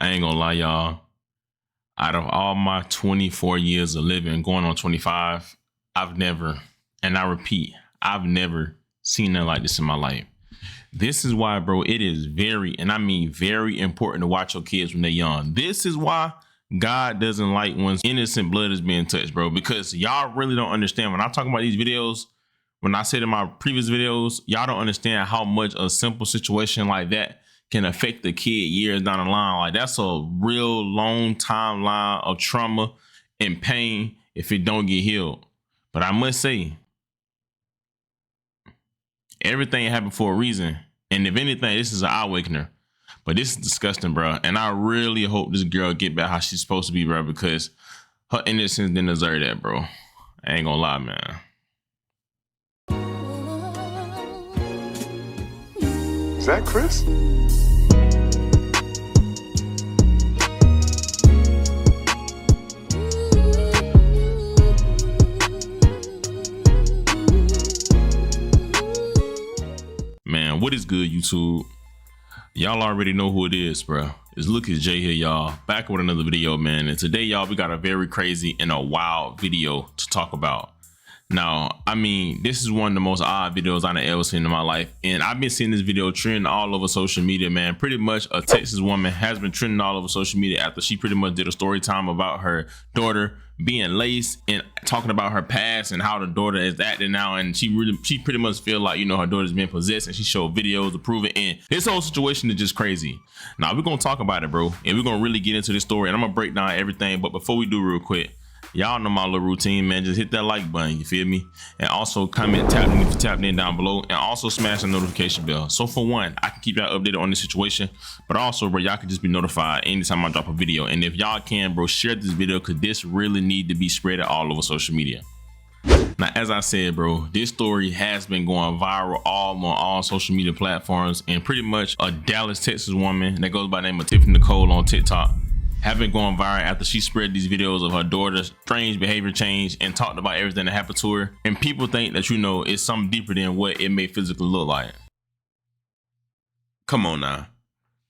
I ain't gonna lie, y'all. Out of all my 24 years of living, going on 25, I've never, and I repeat, I've never seen nothing like this in my life. This is why, bro, it is very, and I mean very important to watch your kids when they're young. This is why God doesn't like when innocent blood is being touched, bro, because y'all really don't understand. When I'm talking about these videos, when I said in my previous videos, y'all don't understand how much a simple situation like that can affect the kid years down the line. Like, that's a real long timeline of trauma and pain if it don't get healed. But I must say, everything happened for a reason. And if anything, this is an eye awakener. But this is disgusting, bro. And I really hope this girl get back how she's supposed to be, bro, because her innocence didn't deserve that, bro. I ain't gonna lie, man. Is that Chris? Man, what is good, YouTube? Y'all already know who it is, bro. It's Lucas J here, y'all. Back with another video, man. And today, y'all, we got a very crazy and a wild video to talk about. Now, I mean, this is one of the most odd videos I've ever seen in my life. And I've been seeing this video trending all over social media, man. Pretty much a Texas woman has been trending all over social media after she pretty much did a story time about her daughter being laced and talking about her past and how the daughter is acting now. And she pretty much feel like, you know, her daughter's being possessed, and she showed videos to prove it. And this whole situation is just crazy. Now, we're going to talk about it, bro. And we're going to really get into this story. And I'm going to break down everything. But before we do, real quick, y'all know my little routine, man. Just hit that like button, you feel me? And also comment, tap in down below, and also smash the notification bell. So for one, I can keep y'all updated on this situation, but also, bro, y'all can just be notified anytime I drop a video. And if y'all can, bro, share this video, because this really need to be spread all over social media. Now, as I said, bro, this story has been going viral on all social media platforms, and pretty much a Dallas, Texas woman that goes by the name of Tiffany Nicole on TikTok have been going viral after she spread these videos of her daughter's strange behavior change and talked about everything that happened to her. And people think that, you know, it's something deeper than what it may physically look like. Come on now.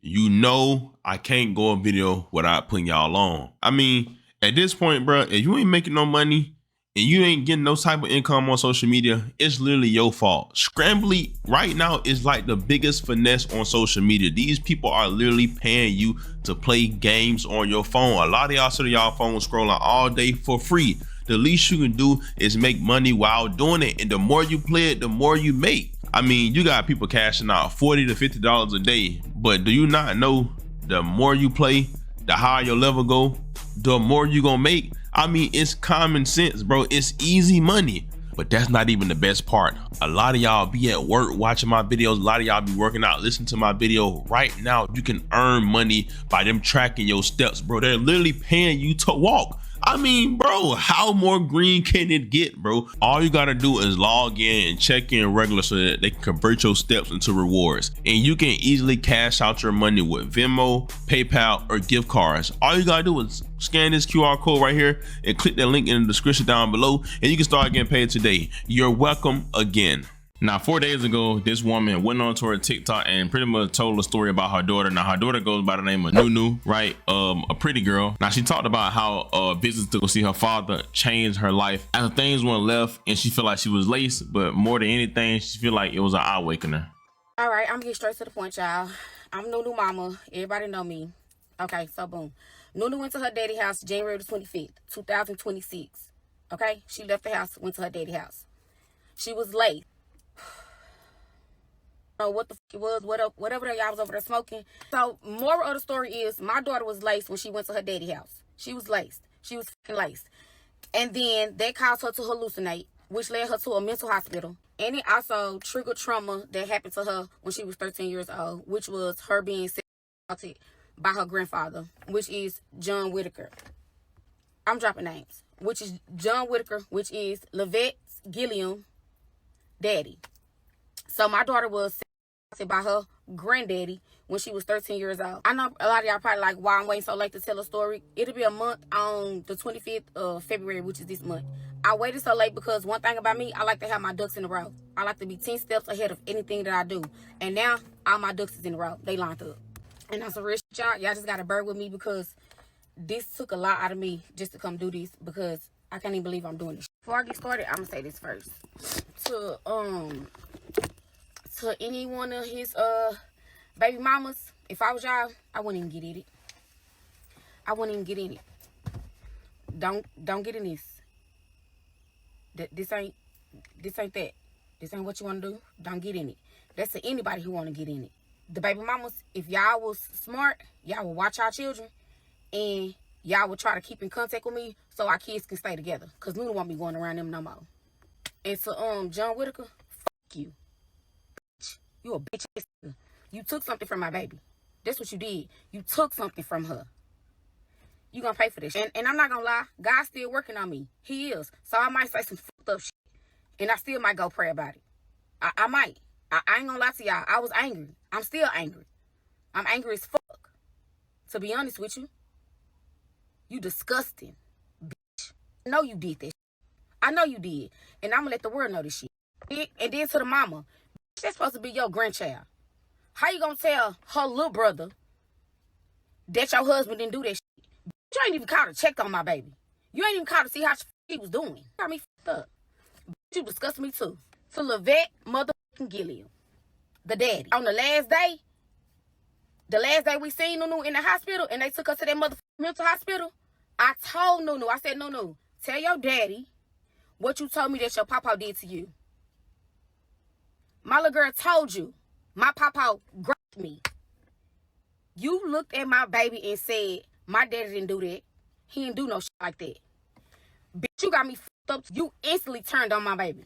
You know I can't go a video without putting y'all on. I mean, at this point, bro, if you ain't making no money and you ain't getting no type of income on social media, it's literally your fault. Scrambly right now is like the biggest finesse on social media. These people are literally paying you to play games on your phone. A lot of y'all sit on y'all phone scrolling all day for free. The least you can do is make money while doing it. And the more you play it, the more you make. I mean, you got people cashing out $40 to $50 a day. But do you not know the more you play, the higher your level go, the more you gonna make? I mean, it's common sense, bro. It's easy money. But that's not even the best part. A lot of y'all be at work watching my videos. A lot of y'all be working out, listen to my video. Right now, you can earn money by them tracking your steps, bro. They're literally paying you to walk. I mean, bro, how more green can it get, bro? All you gotta do is log in and check in regular so that they can convert your steps into rewards. And you can easily cash out your money with Venmo, PayPal, or gift cards. All you gotta do is scan this QR code right here and click that link in the description down below, and you can start getting paid today. You're welcome again. Now, 4 days ago, this woman went on to her TikTok and pretty much told a story about her daughter. Now, her daughter goes by the name of Nunu, right? A pretty girl. Now, she talked about how visits to go see her father changed her life after things went left, and she felt like she was laced, but more than anything, she feel like it was an eye awakener. All right, I'm gonna get straight to the point, y'all. I'm Nunu mama. Everybody know me. Okay, so boom. Nunu went to her daddy house January the 25th, 2026. Okay, she left the house, went to her daddy house. She was late. What the f it was, whatever y'all was over there smoking. So moral of the story is my daughter was laced when she went to her daddy house. She was laced. She was fucking laced. And then that caused her to hallucinate, which led her to a mental hospital. And it also triggered trauma that happened to her when she was 13 years old, which was her being assaulted by her grandfather, which is John Whitaker. I'm dropping names. Which is John Whitaker, which is Levette Gilliam daddy. So my daughter was by her granddaddy when she was 13 years old. I know a lot of y'all probably like, why I'm waiting so late to tell a story. It'll be a month on the 25th of February, which is this month. I waited so late because one thing about me, I like to have my ducks in a row. I like to be 10 steps ahead of anything that I do. And now all my ducks is in a row. They lined up. And on some real shit, y'all just gotta bear with me because this took a lot out of me just to come do this because I can't even believe I'm doing this. Before I get started, I'm gonna say this first. To any one of his baby mamas, if I was y'all, I wouldn't even get in it. I wouldn't even get in it. Don't get in this. This ain't that. This ain't what you want to do. Don't get in it. That's to anybody who want to get in it. The baby mamas, if y'all was smart, y'all would watch our children and y'all would try to keep in contact with me so our kids can stay together. Because Luna won't be going around them no more. And to John Whitaker, fuck you. You a bitch. You took something from my baby. That's what you did. You took something from her. You gonna pay for this. And I'm not gonna lie, God's still working on me. He is. So I might say some fucked up shit. And I still might go pray about it. I might. I ain't gonna lie to y'all. I was angry. I'm still angry. I'm angry as fuck. To be honest with you. You disgusting, bitch. I know you did that. I know you did. And I'm gonna let the world know this shit. And then to the mama. Bitch, that's supposed to be your grandchild. How you gonna tell her little brother that your husband didn't do that shit? You ain't even called to check on my baby. You ain't even called to see how she was doing. Got me fucked up. You disgust me too. To Levette motherfucking Gilliam, the daddy. On the last day we seen Nunu in the hospital and they took us to that motherfucking mental hospital, I told Nunu, I said, Nunu, tell your daddy what you told me that your papa did to you. My little girl told you my papa grabbed me. You looked at my baby and said, my daddy didn't do that. He didn't do no shit like that. Bitch, you got me fucked up. You instantly turned on my baby.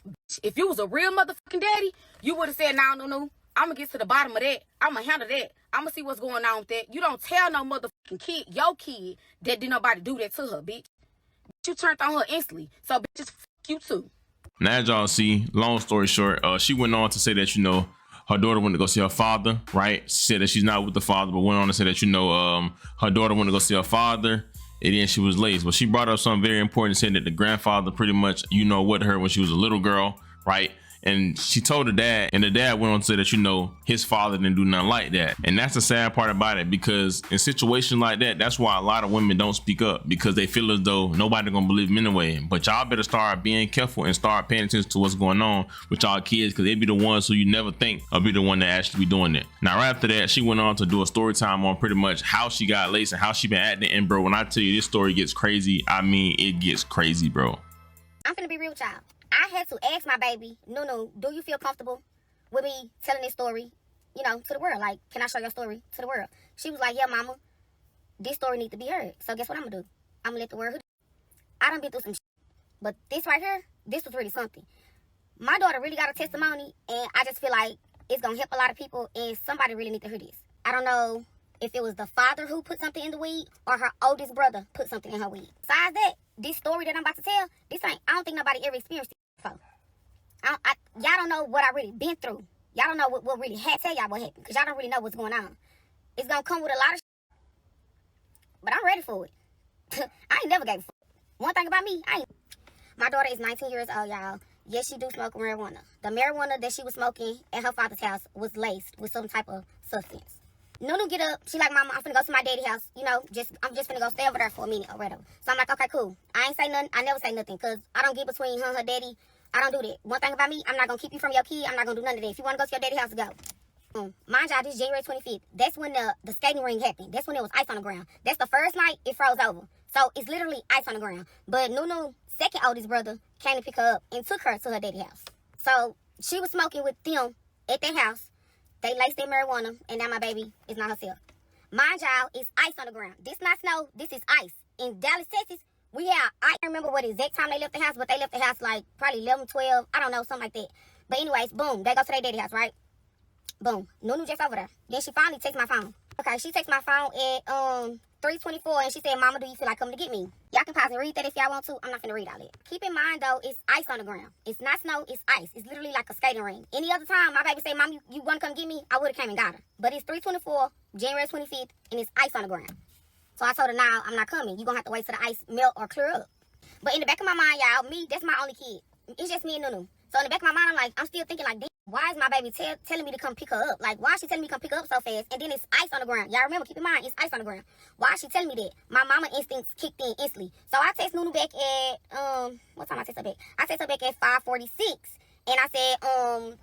Bitch, if you was a real motherfucking daddy, you would have said, nah, no. I'm going to get to the bottom of that. I'm going to handle that. I'm going to see what's going on with that. You don't tell no motherfucking kid, your kid, that did nobody do that to her, bitch. Bitch, you turned on her instantly. So, bitch, just fuck you too. Now, as y'all see, long story short, she went on to say that, her daughter went to go see her father, right? Said that she's not with the father, but went on to say that, her daughter went to go see her father, and then she was late. But she brought up something very important, saying that the grandfather pretty much, what her when she was a little girl, right? And she told her dad, and the dad went on to say that, his father didn't do nothing like that. And that's the sad part about it, because in situations like that, that's why a lot of women don't speak up, because they feel as though nobody gonna believe them anyway. But y'all better start being careful and start paying attention to what's going on with y'all kids, because they be the ones who you never think will be the one that actually be doing it. Now, right after that, she went on to do a story time on pretty much how she got laced and how she been acting. And bro, when I tell you this story gets crazy, I mean, it gets crazy, bro. I'm finna be real with y'all. I had to ask my baby, Nunu, do you feel comfortable with me telling this story, to the world? Like, can I show your story to the world? She was like, yeah, mama, this story needs to be heard. So guess what I'm gonna do? I'm gonna let the world hear. I done been through some shit. But this right here, this was really something. My daughter really got a testimony, and I just feel like it's gonna help a lot of people, and somebody really need to hear this. I don't know if it was the father who put something in the weed or her oldest brother put something in her weed. Besides that, this story that I'm about to tell, I don't think nobody ever experienced it before. Y'all don't know what I really been through. Y'all don't know what really had. Tell y'all what happened, because y'all don't really know what's going on. It's gonna come with a lot of shit, but I'm ready for it. I ain't never gave a fuck. One thing about me, my daughter is 19 years old, y'all. Yes, she do smoke marijuana. The marijuana that she was smoking at her father's house was laced with some type of substance. Nunu get up, she like, mama, I'm finna go to my daddy's house, I'm just finna go stay over there for a minute or whatever. So I'm like, okay, cool. I ain't say nothing, I never say nothing, because I don't get between her and her daddy. I don't do that. One thing about me, I'm not gonna keep you from your kid, I'm not gonna do none of that. If you wanna go to your daddy's house, go. Mind y'all, this January 25th, that's when the skating ring happened. That's when it was ice on the ground. That's the first night it froze over. So it's literally ice on the ground. But Nunu's second oldest brother came to pick her up and took her to her daddy's house. So she was smoking with them at their house. They laced their marijuana, and now my baby is not herself. Mind y'all, it's ice on the ground. This not snow, this is ice. In Dallas, Texas, I don't remember what exact time they left the house, but they left the house like probably 11, 12, I don't know, something like that. But anyways, boom, they go to their daddy's house, right? Boom, Nunu just over there. Then she finally takes my phone. Okay, she takes my phone at 3:24, and she said, mama, do you feel like coming to get me? Y'all can pause and read that if y'all want to. I'm not finna read all that. Keep in mind, though, it's ice on the ground. It's not snow, it's ice. It's literally like a skating ring. Any other time, my baby say, mom, you want to come get me? I would have came and got her. But it's 3:24, January 25th, and it's ice on the ground. So I told her, nah, I'm not coming. You're going to have to wait till the ice melt or clear up. But in the back of my mind, y'all, that's my only kid. It's just me and Nunu. So in the back of my mind, I'm still thinking like, why is my baby telling me to come pick her up? Like, why is she telling me to come pick her up so fast? And then it's ice on the ground. Y'all remember, keep in mind, it's ice on the ground. Why is she telling me that? My mama instincts kicked in instantly. So I text Nunu back at, what time I text her back? I text her back at 5:46. And I said,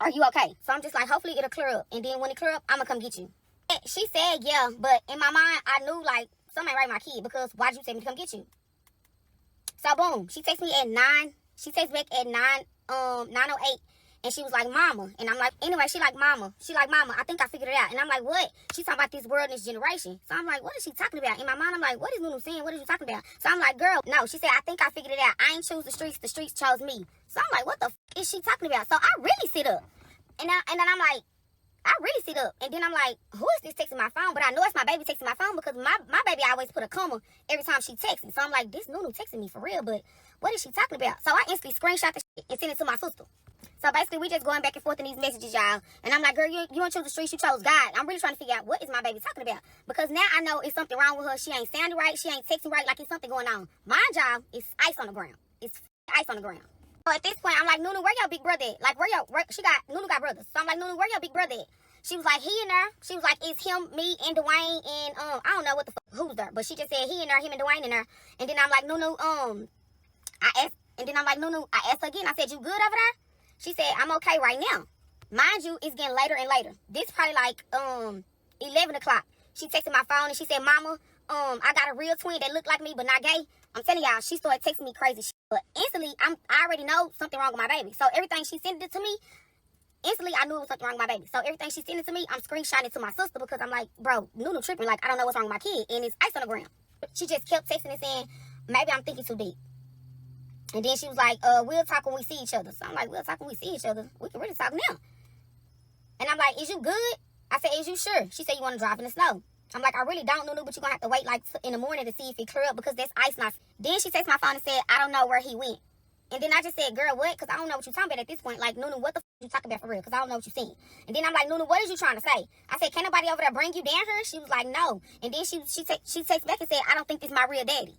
are you okay? So I'm just like, hopefully it'll clear up. And then when it clear up, I'm going to come get you. She said, yeah, but in my mind, I knew, like, something ain't right with my kid because why'd you tell me to come get you? So boom, she texted me at 9. She texted back at 9:08. And she was like, mama. And I'm like, anyway, she like, mama. She like, mama, I think I figured it out. And I'm like, what? She talking about this world and this generation. So I'm like, what is she talking about? In my mind, I'm like, what is Nunu saying? What is you talking about? So I'm like, girl, no. She said, I think I figured it out. I ain't choose the streets chose me. So I'm like, what the is she talking about? So I really sit up. And then I'm like, I really sit up. And then I'm like, who is this texting my phone? But I know it's my baby texting my phone because my baby always put a comma every time she texting. So I'm like, this Nunu texting me for real, but what is she talking about? So I instantly screenshot the shit and sent it to my sister. So basically, we just going back and forth in these messages, y'all. And I'm like, girl, you don't choose the streets, you chose God. I'm really trying to figure out what is my baby talking about. Because now I know it's something wrong with her. She ain't sounding right. She ain't texting right. Like it's something going on. My job is ice on the ground. It's ice on the ground. So at this point, I'm like, Nunu, where your big brother at? Like, Nunu got brothers. So I'm like, Nunu, where your big brother at? She was like, he in there. She was like, it's him, me, and Dwayne, and, I don't know what the fuck, who's there. But she just said he in there, him and Dwayne in there. And then I'm like, Nunu, I asked her again. I said, you good over there? She said, I'm okay right now. Mind you, it's getting later and later. This probably like 11 o'clock. She texted my phone and she said, mama, I got a real twin that look like me but not gay. I'm telling y'all, she started texting me crazy shit. But instantly, I already know something wrong with my baby. So everything she sent it to me, instantly I knew it was something wrong with my baby. So everything she sent it to me, I'm screenshotting it to my sister because I'm like, bro, Nunu tripping. Like, I don't know what's wrong with my kid. And it's ice on the ground. She just kept texting and saying, maybe I'm thinking too deep. And then she was like, we'll talk when we see each other. So I'm like, we'll talk when we see each other. We can really talk now. And I'm like, is you good? I said, is you sure? She said, you want to drive in the snow? I'm like, I really don't, Nunu, but you're going to have to wait like in the morning to see if it clear up because that's ice now. Then she texted my phone and said, I don't know where he went. And then I just said, girl, what? Because I don't know what you're talking about at this point. Like, Nunu, what the you talking about for real? Because I don't know what you're saying. And then I'm like, Nunu, what is you trying to say? I said, can't nobody over there bring you down here? She was like, no. And then she texted back and said, I don't think this is my real daddy.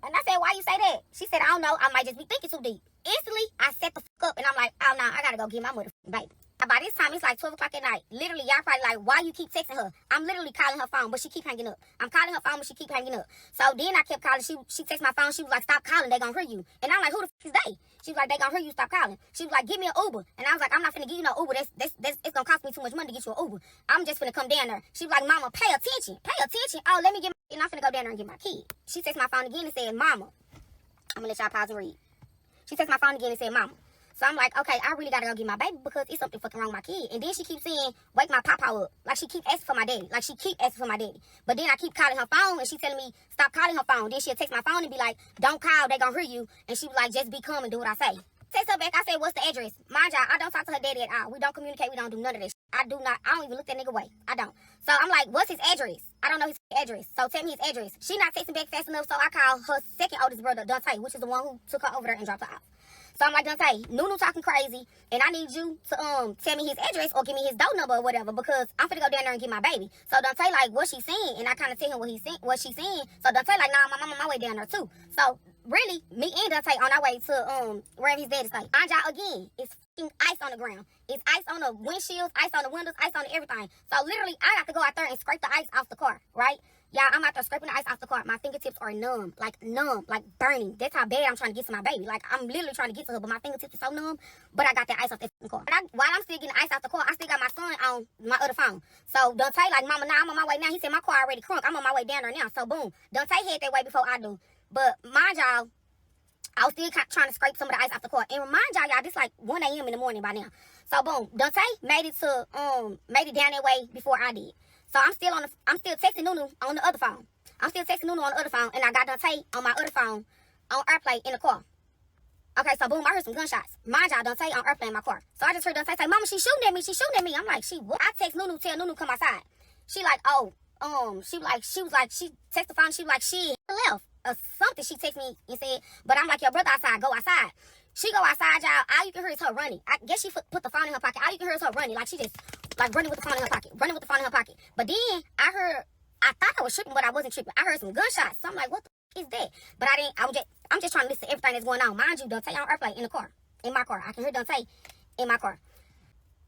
And I said, why you say that? She said, I don't know. I might just be thinking too deep. Instantly, I set the fuck up and I'm like, oh no, I gotta go get my motherfucking baby. By this time, it's like 12 o'clock at night. Literally, y'all probably like, why you keep texting her? I'm literally calling her phone, but she keep hanging up. I'm calling her phone, but she keep hanging up. So then I kept calling. She texted my phone. She was like, stop calling. They gonna hear you. And I'm like, who the fuck is they? She was like, they gonna hear you. Stop calling. She was like, give me an Uber. And I was like, I'm not finna give you no Uber. It's gonna cost me too much money to get you an Uber. I'm just finna come down there. She was like, mama, pay attention. Pay attention. Oh, let me get my... And I'm finna go down there and get my kid. She texted my phone again and said, mama. I'm gonna let y'all pause and read. She texted my phone again and said, mama. So I'm like, okay, I really gotta go get my baby because it's something fucking wrong with my kid. And then she keeps saying, wake my papa up. Like she keep asking for my daddy. Like she keep asking for my daddy. But then I keep calling her phone and she telling me, stop calling her phone. Then she'll text my phone and be like, don't call, they gonna hear you. And she was like, just be calm and do what I say. Text her back, I said, what's the address? Mind y'all, I don't talk to her daddy at all. We don't communicate, we don't do none of this. I don't even look that nigga way. I don't. So I'm like, what's his address? I don't know his address. So tell me his address. She not texting back fast enough, so I call her second oldest brother, Dante, which is the one who took her over there and dropped her off. So I'm like, Dante, Nunu talking crazy, and I need you to tell me his address or give me his door number or whatever because I'm finna go down there and get my baby. So Dante like, what she saying? And I kind of tell him what she's saying. So Dante like, nah, I'm on my way down there too. So really, me and Dante on our way to wherever his daddy stay. Anja again, it's fucking ice on the ground. It's ice on the windshields, ice on the windows, ice on everything. So literally, I got to go out there and scrape the ice off the car, right? Yeah, I'm out there scraping the ice off the car. My fingertips are numb, like burning. That's how bad I'm trying to get to my baby. Like, I'm literally trying to get to her, but my fingertips are so numb. But I got that ice off that car. While I'm still getting ice off the car, I still got my son on my other phone. So Dante like, mama, nah, I'm on my way now. He said, my car already crunk. I'm on my way down there now. So boom, Dante head that way before I do. But mind y'all, I was still trying to scrape some of the ice off the car. And remind y'all, this like 1 a.m. in the morning by now. So boom, Dante made it down that way before I did. So I'm still texting Nunu on the other phone. I'm still texting Nunu on the other phone, and I got Dante on my other phone on airplane in the car. Okay, so boom, I heard some gunshots. Mind y'all, Dante on airplane in my car. So I just heard Dante say, mama, she's shooting at me. She's shooting at me. I'm like, she what? I text Nunu, tell Nunu come outside. She like, oh, she texted the phone. She was like, she left or something. She texted me and said, but I'm like, your brother outside, go outside. She go outside, y'all. All you can hear is her running. I guess she put the phone in her pocket. All you can hear is her running. Like she just like running with the phone in her pocket. Running with the phone in her pocket. But then I thought I was tripping, but I wasn't tripping. I heard some gunshots. So I'm like, what the is that? But I'm just trying to listen to everything that's going on. Mind you, Dante on airplane in the car. in my car. I can hear Dante in my car.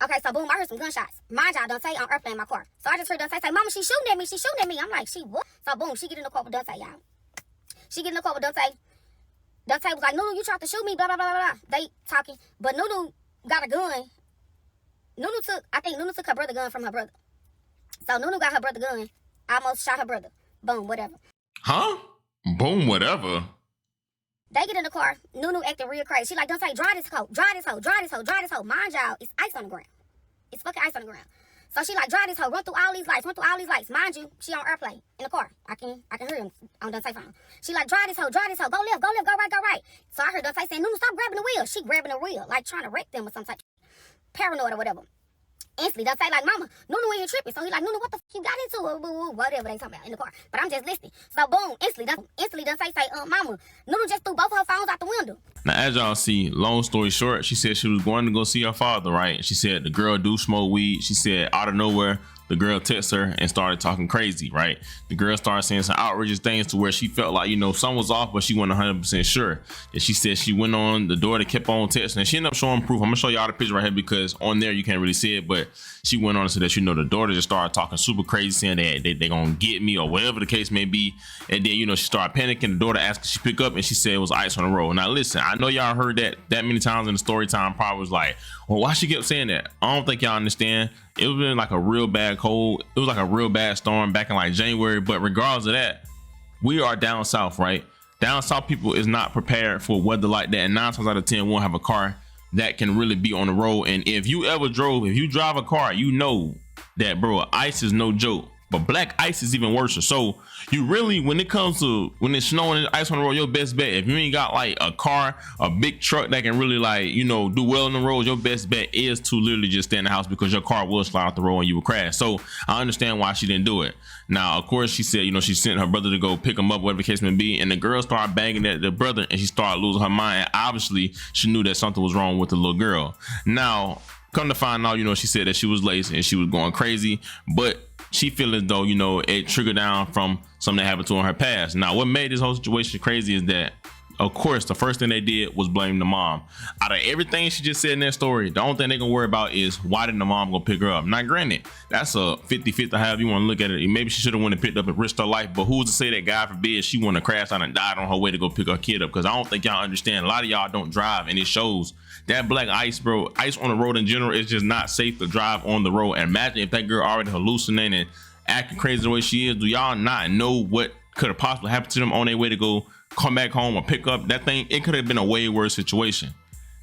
Okay, so boom, I heard some gunshots. Mind y'all, Dante on airplane in my car. So I just heard Dante say, Mama, she's shooting at me. She's shooting at me. I'm like, she what? So boom, she get in the car with Dante, y'all. She get in the car with Dante. Dante was like, Nunu, you tried to shoot me, blah, blah, blah, blah, blah. They talking. But Nunu got a gun. I think Nunu took her brother gun from her brother. So Nunu got her brother gun. Almost shot her brother. Boom, whatever. Huh? Boom, whatever. They get in the car. Nunu acting real crazy. She like, Dante, dry this hoe. Dry this hoe. Dry this hoe. Dry this hoe. Mind y'all, it's ice on the ground. It's fucking ice on the ground. So she like, dry this hoe. Run through all these lights. Run through all these lights. Mind you, she on airplane in the car. I can hear him on Dante phone. She like, dry this hoe. Dry this hoe. Go left. Go left. Go right. Go right. So I heard Dante saying, Nunu, stop grabbing the wheel. She grabbing the wheel. Like trying to wreck them or some type of paranoid or whatever. Instantly, Dante like, Mama, Nunu ain't tripping. So he like, Nunu, what the fuck you got into? Whatever they talking about in the car. But I'm just listening. So boom, instantly Dante say, Mama, Nunu just threw both her phones out the window. Now, as y'all see, long story short, she said she was going to go see her father, right? She said the girl do smoke weed. She said out of nowhere, the girl texted her and started talking crazy, right? The girl started saying some outrageous things to where she felt like, something was off, but she wasn't 100% sure. And she said she went on the door that kept on texting, and she ended up showing proof. I'm gonna show y'all the picture right here because on there you can't really see it, but she went on and said that, the daughter just started talking super crazy, saying that they gonna get me or whatever the case may be. And then, she started panicking. The daughter asked if she pick up, and she said it was ice on the road. Now, listen, I know y'all heard that many times in the story time. Probably was like, well, why she kept saying that? I don't think y'all understand. It was been like a real bad cold. It was like a real bad storm back in like January. But regardless of that, we are down south, right? Down south people is not prepared for weather like that. And 9 times out of 10 won't have a car that can really be on the road. And if you drive a car, you know that, bro, ice is no joke. But black ice is even worse. So you really, when it's snowing and ice on the road, your best bet, if you ain't got like a car, a big truck that can really do well on the road, your best bet is to literally just stay in the house because your car will slide off the road and you will crash. So I understand why she didn't do it. Now, of course, she said, she sent her brother to go pick him up, whatever the case may be. And the girl started banging at the brother and she started losing her mind. And obviously, she knew that something was wrong with the little girl. Now, come to find out, she said that she was laced and she was going crazy, but she feel as though, it triggered down from something that happened to her in her past. Now, what made this whole situation crazy is that, of course, the first thing they did was blame the mom. Out of everything she just said in that story, the only thing they're gonna worry about is why didn't the mom go pick her up? Now, granted, that's a 50-50, however you want to look at it. Maybe she should have went and picked up and risked her life, but who's to say that, God forbid, she want to crash out and died on her way to go pick her kid up? Because I don't think y'all understand. A lot of y'all don't drive, and it shows. That black ice, bro, ice on the road in general is just not safe to drive on the road. And imagine if that girl already hallucinating and acting crazy the way she is. Do y'all not know what could have possibly happened to them on their way to go come back home or pick up that thing? It could have been a way worse situation.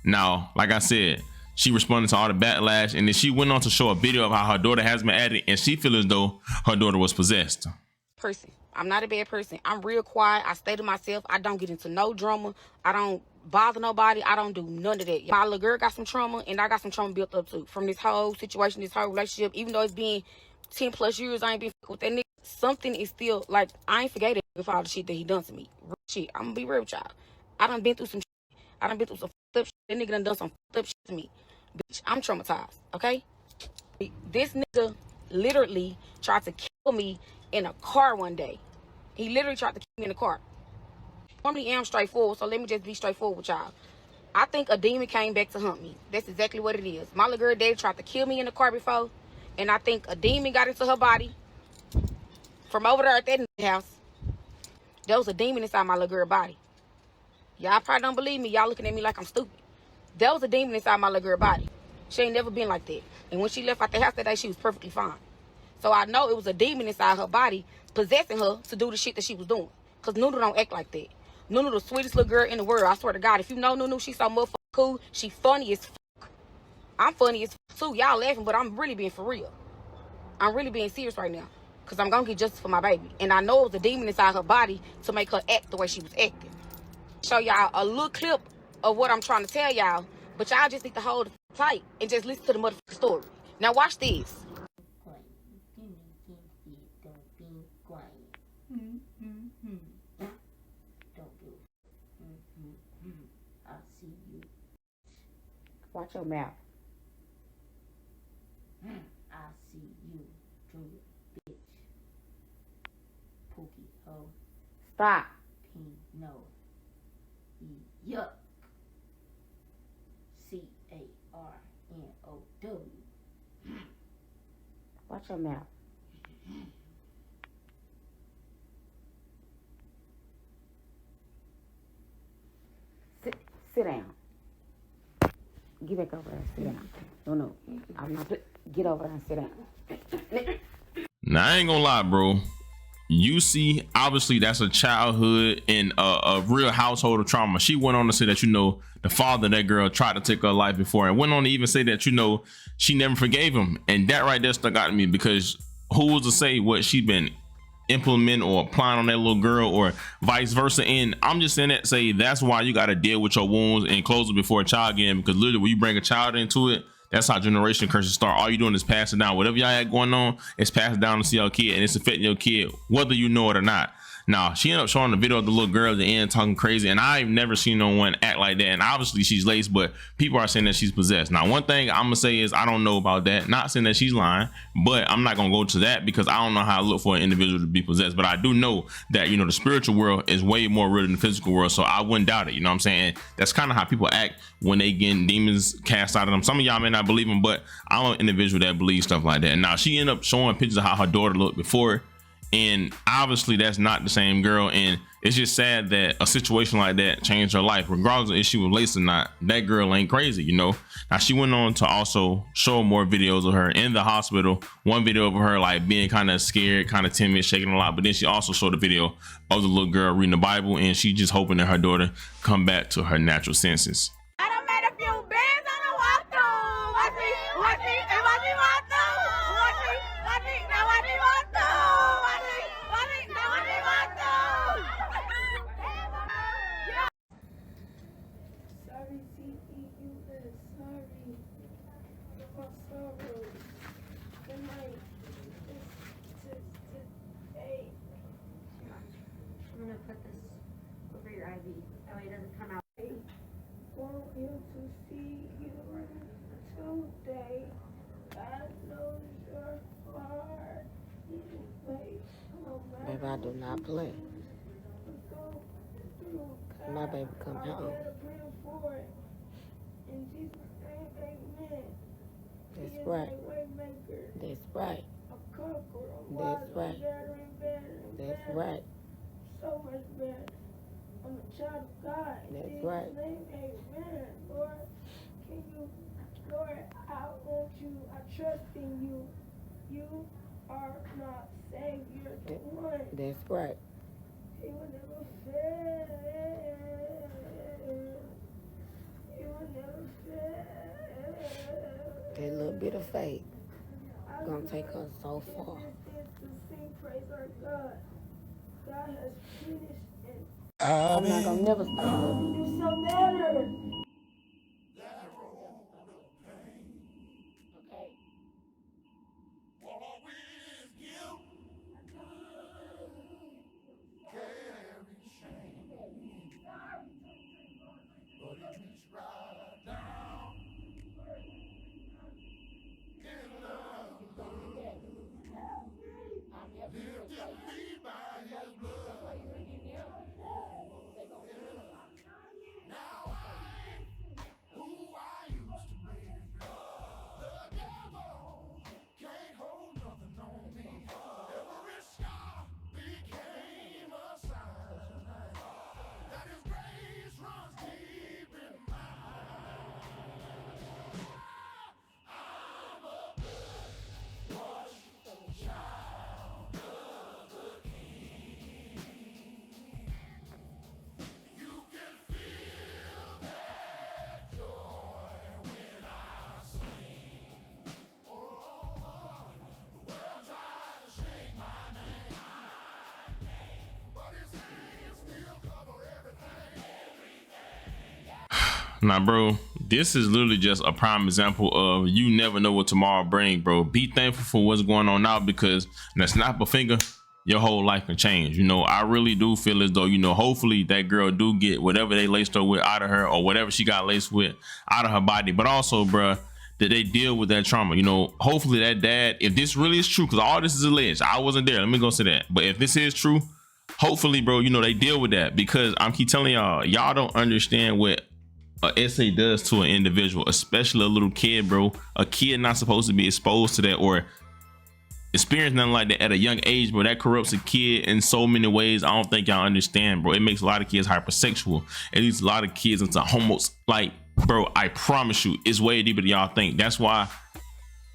Now, like I said, she responded to all the backlash, and then she went on to show a video of how her daughter has been at it, and she feels as though her daughter was possessed. I'm not a bad person. I'm real quiet. I stay to myself. I don't get into no drama. I don't bother nobody. I don't do none of that. My little girl got some trauma, and I got some trauma built up too from this whole situation, this whole relationship. Even though it's been 10 plus years, I ain't been with that nigga. Something is still like, I ain't forget it for all the shit that he done to me. Real shit. I'm gonna be real with y'all. I done been through some shit. I done been through some fucked up shit. That nigga done some fucked up shit to me. Bitch, I'm traumatized, okay? This nigga literally tried to kill me in a car one day. He literally tried to kill me in the car. Normally am straightforward, so let me just be straightforward with y'all. I think a demon came back to hunt me. That's exactly what it is. My little girl Dave tried to kill me in the car before, and I think a demon got into her body from over there at that house. There was a demon inside my little girl body. Y'all probably don't believe me. Y'all looking at me like I'm stupid. There was a demon inside my little girl body. She ain't never been like that. And when she left out the house that day, she was perfectly fine. So I know it was a demon inside her body possessing her to do the shit that she was doing. Because Nunu don't act like that. Nunu the sweetest little girl in the world. I swear to God, if you know Nunu, she's so motherfucking cool. She funny as fuck. I'm funny as fuck too. Y'all laughing, but I'm really being for real. I'm really being serious right now. Because I'm going to get justice for my baby. And I know it was a demon inside her body to make her act the way she was acting. Show y'all a little clip of what I'm trying to tell y'all. But y'all just need to hold it tight and just listen to the motherfucking story. Now watch this. Watch your mouth. I see you, Junior, bitch. Pookie hoe. Stop. No. Yuck. Watch your mouth. Sit down. Get back over there and sit down. No. I'm not. Get over there and sit down. Now, I ain't gonna lie, bro. You see, obviously, that's a childhood and a real household of trauma. She went on to say that, the father of that girl tried to take her life before, and went on to even say that, she never forgave him. And that right there stuck out to me, because who was to say what she'd been implementing or applying on that little girl, or vice versa? And I'm just saying that to say that's why you got to deal with your wounds and close it before a child again, because literally when you bring a child into it, that's how generation curses start. All you doing is passing down whatever y'all had going on. It's passing down to your kid, and it's affecting your kid whether you know it or not. Now, she ended up showing the video of the little girl at the end talking crazy, and I've never seen no one act like that. And obviously she's laced, but people are saying that she's possessed. Now, one thing I'm gonna say is I don't know about that. Not saying that she's lying, but I'm not gonna go to that because I don't know how to look for an individual to be possessed. But I do know that the spiritual world is way more real than the physical world, so I wouldn't doubt it. You know what I'm saying? That's kind of how people act when they get demons cast out of them. Some of y'all may not believe them, but I'm an individual that believes stuff like that. And now she ended up showing pictures of how her daughter looked before, and obviously that's not the same girl. And it's just sad that a situation like that changed her life, regardless of if she was laced or not. That girl ain't crazy. Now she went on to also show more videos of her in the hospital. One video of her like being kind of scared, kind of timid, shaking a lot, but then she also showed a video of the little girl reading the Bible, and she just hoping that her daughter come back to her natural senses. I done made a few bands on the walkthrough. Watch me, and watch me walk through. Watch me, now watch me walk through. Watch me, now watch me walk through. Sorry, C-E-U-S, sorry. My sorrow. Good night. Hey. I'm gonna put this over your IV. That way it doesn't come out. Want you to see you today. God knows your heart. Wait, Baby, I do not play. My baby come home. In Jesus' name, amen. That's right. That's right. That's right. That's right. So much better. I'm a child of God. That's In right. Jesus' name, amen. Lord, can you, Lord, I want you, I trust in you. You are my Savior, the one. That's right. He will never fail. He will never fail. That little bit of faith gonna take us so far. To sing praise our God. God has finished it. I'm not gonna never stop. Do so better. Now, bro, this is literally just a prime example of you never know what tomorrow brings, bro. Be thankful for what's going on now, because in a snap of a finger, your whole life can change. I really do feel as though, hopefully that girl do get whatever they laced her with out of her, or whatever she got laced with out of her body. But also, bro, that they deal with that trauma. Hopefully that dad, if this really is true, because all this is alleged, I wasn't there, let me go say that. But if this is true, hopefully, bro, they deal with that, because I'm keep telling y'all don't understand what a SA does to an individual, especially a little kid, bro. A kid not supposed to be exposed to that, or experience nothing like that at a young age, bro, that corrupts a kid in so many ways. I don't think y'all understand, bro. It makes a lot of kids hypersexual. It leads a lot of kids into homos. Like, bro, I promise you, it's way deeper than y'all think. That's why,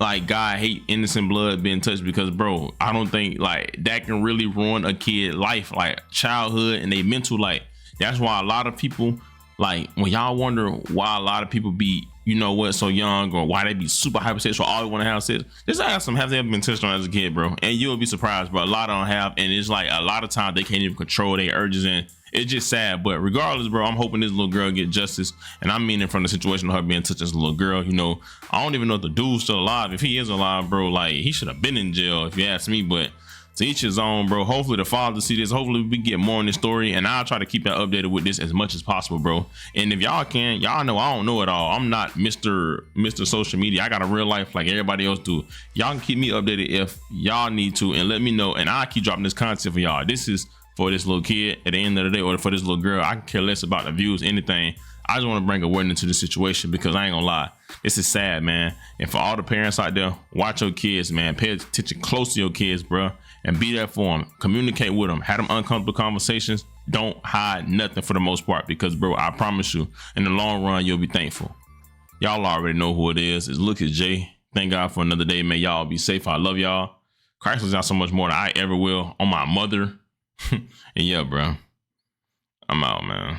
like, God hate innocent blood being touched, because, bro, I don't think, like, that can really ruin a kid life, like childhood and they mental life. That's why a lot of people, like, when y'all wonder why a lot of people be, you know what, so young, or why they be super hypersexual, always want to have sex, just ask them, have they ever been touched on as a kid, bro? And you'll be surprised, bro. A lot of them have, and it's like a lot of times they can't even control their urges, and it's just sad. But regardless, bro, I'm hoping this little girl get justice, and I mean it from the situation of her being touched as a little girl. You know, I don't even know if the dude's still alive. If he is alive, bro, like, he should have been in jail, if you ask me. But to each his own, bro. Hopefully the father see this. Hopefully we get more on this story, and I'll try to keep y'all updated with this as much as possible, bro. And if y'all can, y'all know I don't know it all. I'm not Mr. Social Media. I got a real life like everybody else do. Y'all can keep me updated if y'all need to, and let me know, and I'll keep dropping this content for y'all. This is for this little kid at the end of the day, or for this little girl. I can care less about the views, anything. I just want to bring awareness to the situation, because I ain't gonna lie, this is sad, man. And for all the parents out there, watch your kids, man. Pay attention close to your kids, bro, and be there for them. Communicate with them. Have them uncomfortable conversations. Don't hide nothing for the most part, because, bro, I promise you, in the long run, you'll be thankful. Y'all already know who it is. It's Look at Jay. Thank God for another day, man. Y'all be safe. I love y'all. Christ was out so much more than I ever will, on my mother. And yeah, bro, I'm out, man.